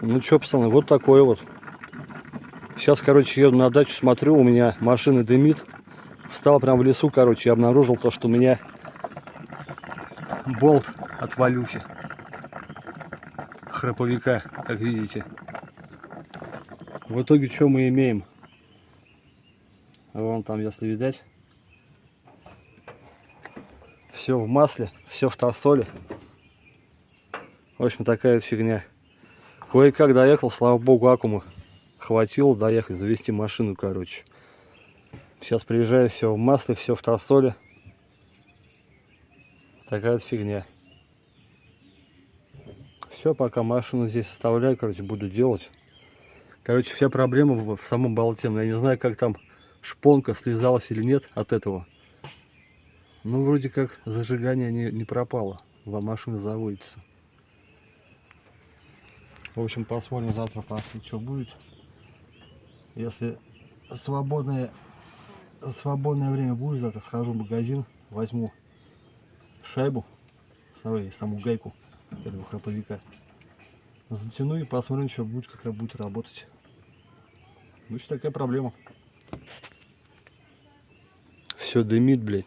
Ну чё, пацаны, вот такое вот. Сейчас, короче, еду на дачу, смотрю, у меня машина дымит. Встал прям в лесу, короче, и обнаружил то, что у меня болт отвалился. Храповика, как видите. В итоге, что мы имеем? Вон там, если видать. Все в масле, все в тосоле. В общем, такая вот фигня. Кое-как доехал, слава богу, аккума хватило доехать, завести машину, короче. Сейчас приезжаю, все в масле, все в тосоле. Такая вот фигня. Все, пока машину здесь оставляю, короче, буду делать. Короче, вся проблема в самом болте. Я не знаю, как там шпонка слезалась или нет от этого. Ну, вроде как зажигание не пропало. Машина заводится. В общем, посмотрим завтра, что будет. Если свободное время будет, завтра схожу в магазин, возьму шайбу, саму гайку этого храповика. Затяну и посмотрим, что будет, как будет работать. Ну, что такая проблема. Все дымит, блядь.